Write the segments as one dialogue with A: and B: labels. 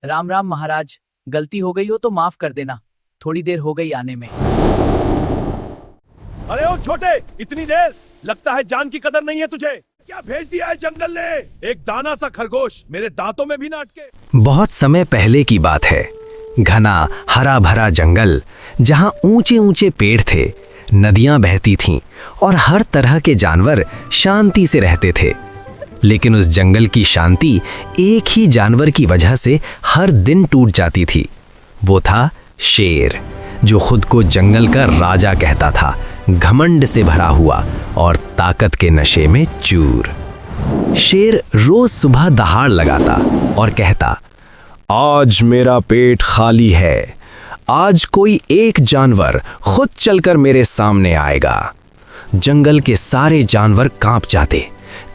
A: राम राम महाराज, गलती हो गई हो तो माफ कर देना। थोड़ी देर हो गई आने में।
B: अरे ओ छोटे, इतनी देर? लगता है जान की कदर नहीं है तुझे। क्या भेज दिया है जंगल ने? एक दाना सा खरगोश मेरे दांतों में भी ना अटके।
C: बहुत समय पहले की बात है। घना हरा भरा जंगल, जहां ऊंचे ऊंचे पेड़ थे, नदियां बहती थीं और हर तरह के जानवर शांति से रहते थे। लेकिन उस जंगल की शांति एक ही जानवर की वजह से हर दिन टूट जाती थी। वो था शेर, जो खुद को जंगल का राजा कहता था, घमंड से भरा हुआ और ताकत के नशे में चूर। शेर रोज सुबह दहाड़ लगाता और कहता, आज मेरा पेट खाली है, आज कोई एक जानवर खुद चलकर मेरे सामने आएगा। जंगल के सारे जानवर कांप जाते।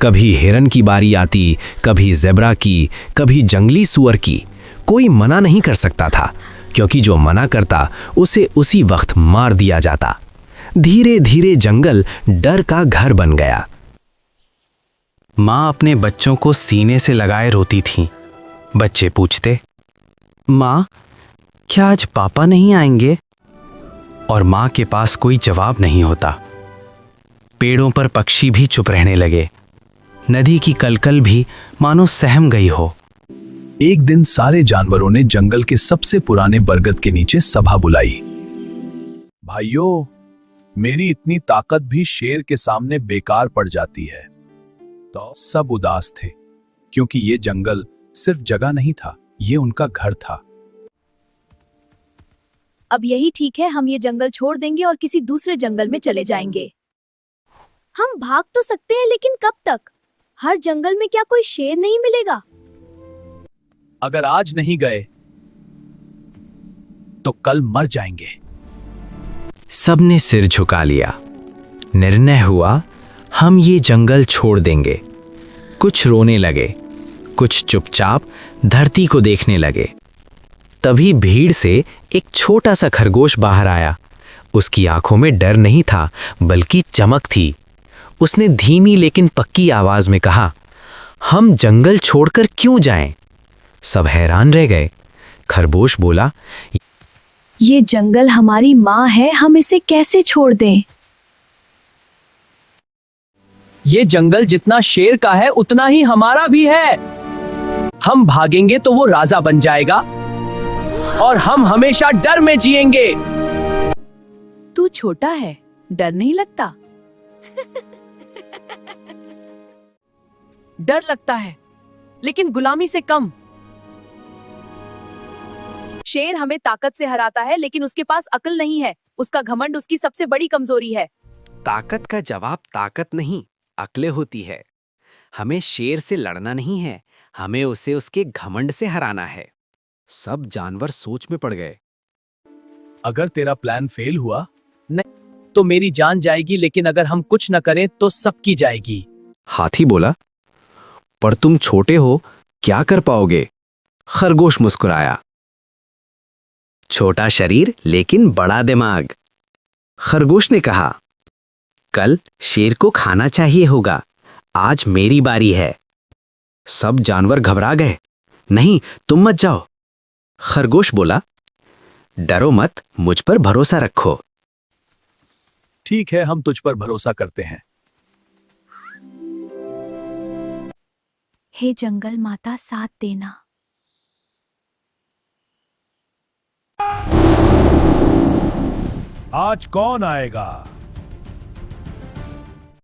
C: कभी हिरन की बारी आती, कभी ज़ेब्रा की, कभी जंगली सूअर की। कोई मना नहीं कर सकता था, क्योंकि जो मना करता उसे उसी वक्त मार दिया जाता। धीरे धीरे जंगल डर का घर बन गया। माँ अपने बच्चों को सीने से लगाए रोती थी। बच्चे पूछते, माँ, क्या आज पापा नहीं आएंगे? और माँ के पास कोई जवाब नहीं होता। पेड़ों पर पक्षी भी चुप रहने लगे। नदी की कलकल भी मानो सहम गई हो।
D: एक दिन सारे जानवरों ने जंगल के सबसे पुराने बरगद के नीचे सभा बुलाई। भाइयों, मेरी इतनी ताकत भी शेर के सामने बेकार पड़ जाती है। तो सब उदास थे, क्योंकि ये जंगल सिर्फ जगह नहीं था, ये उनका घर था।
E: अब यही ठीक है, हम ये जंगल छोड़ देंगे और किसी दूसरे जंगल में चले जाएंगे। हम भाग तो सकते हैं, लेकिन कब तक? हर जंगल में क्या कोई शेर नहीं मिलेगा?
D: अगर आज नहीं गए तो कल मर जाएंगे।
C: सबने सिर झुका लिया। निर्णय हुआ, हम ये जंगल छोड़ देंगे। कुछ रोने लगे, कुछ चुपचाप धरती को देखने लगे। तभी भीड़ से एक छोटा सा खरगोश बाहर आया। उसकी आंखों में डर नहीं था, बल्कि चमक थी। उसने धीमी लेकिन पक्की आवाज में कहा, हम जंगल छोड़कर क्यों जाएं? सब हैरान रह गए। खरगोश बोला,
E: ये जंगल हमारी माँ है, हम इसे कैसे छोड़ दें?
A: ये जंगल जितना शेर का है उतना ही हमारा भी है। हम भागेंगे तो वो राजा बन जाएगा और हम हमेशा डर में जिएंगे।
E: तू छोटा है, डर नहीं लगता?
A: डर लगता है, लेकिन गुलामी से कम।
E: शेर हमें ताकत से हराता है, लेकिन उसके पास अकल नहीं है। उसका घमंड उसकी सबसे बड़ी कमजोरी है।
C: ताकत का जवाब ताकत नहीं, अक्लें होती है। हमें शेर से लड़ना नहीं है, हमें उसे उसके घमंड से हराना है। सब जानवर सोच में पड़ गए।
D: अगर तेरा प्लान फेल हुआ
A: तो मेरी जान जाएगी, लेकिन अगर हम कुछ न करें तो सबकी जाएगी।
C: हाथी बोला, पर तुम छोटे हो, क्या कर पाओगे? खरगोश मुस्कुराया, छोटा शरीर लेकिन बड़ा दिमाग। खरगोश ने कहा, कल शेर को खाना चाहिए होगा, आज मेरी बारी है। सब जानवर घबरा गए। नहीं, तुम मत जाओ। खरगोश बोला, डरो मत, मुझ पर भरोसा रखो।
D: ठीक है, हम तुझ पर भरोसा करते हैं।
E: हे जंगल माता, साथ देना।
B: आज कौन आएगा?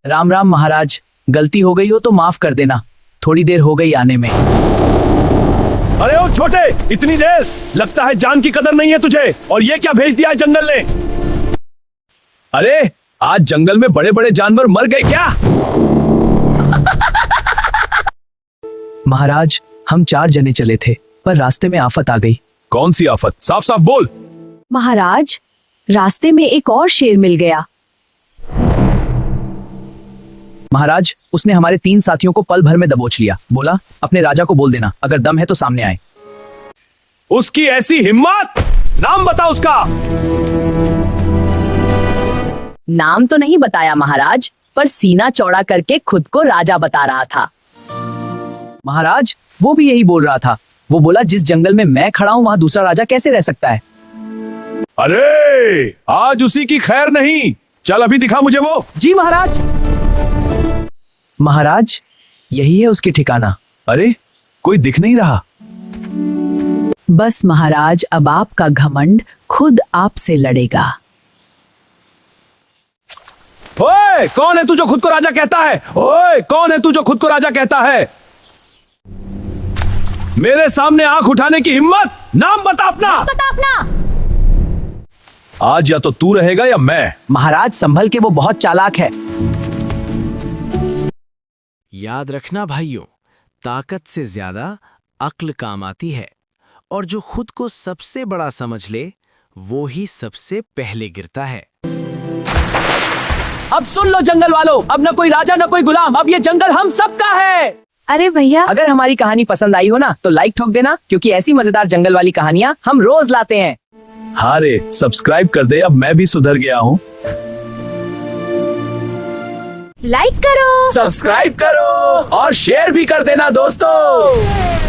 A: राम राम महाराज, गलती हो गई हो तो माफ कर देना। थोड़ी देर हो गई आने में।
B: अरे ओ छोटे, इतनी देर? लगता है जान की कदर नहीं है तुझे। और ये क्या भेज दिया है जंगल ने?
D: अरे, आज जंगल में बड़े बड़े जानवर मर गए क्या?
A: महाराज, हम 4 जने चले थे, पर रास्ते में आफत आ गई।
D: कौन सी आफत? साफ साफ बोल।
E: महाराज, रास्ते में एक और शेर मिल गया।
A: महाराज, उसने हमारे 3 साथियों को पल भर में दबोच लिया। बोला, अपने राजा को बोल देना, अगर दम है तो सामने आए।
B: उसकी ऐसी हिम्मत! नाम बता उसका।
F: नाम तो नहीं बताया महाराज, पर सीना चौड़ा करके खुद को राजा बता रहा था।
A: महाराज, वो भी यही बोल रहा था, वो बोला जिस जंगल में मैं खड़ा हूँ वहाँ दूसरा राजा कैसे रह सकता है।
B: अरे आज उसी की खैर नहीं, चल अभी दिखा मुझे वो।
A: जी महाराज। महाराज यही है उसकी ठिकाना।
D: अरे कोई दिख नहीं रहा।
F: बस महाराज, अब आपका घमंड खुद आपसे लड़ेगा।
B: ओए कौन है तू जो खुद को राजा कहता है? ओए कौन है तू जो खुद को राजा कहता है? मेरे सामने आंख उठाने की हिम्मत? नाम बता अपना।
D: आज या तो तू रहेगा या मैं।
A: महाराज संभल के, वो बहुत चालाक है।
C: याद रखना भाइयों, ताकत से ज्यादा अक्ल काम आती है, और जो खुद को सबसे बड़ा समझ ले वो ही सबसे पहले गिरता है।
A: अब सुन लो जंगल वालों, अब न कोई राजा न कोई गुलाम, अब ये जंगल हम सबका है।
F: अरे भैया,
A: अगर हमारी कहानी पसंद आई हो ना तो लाइक ठोक देना, क्योंकि ऐसी मजेदार जंगल वाली कहानियां हम रोज लाते हैं।
D: हाँ रे, सब्सक्राइब कर दे, अब मैं भी सुधर गया हूँ।
E: लाइक करो,
A: सब्सक्राइब करो और शेयर भी कर देना दोस्तों।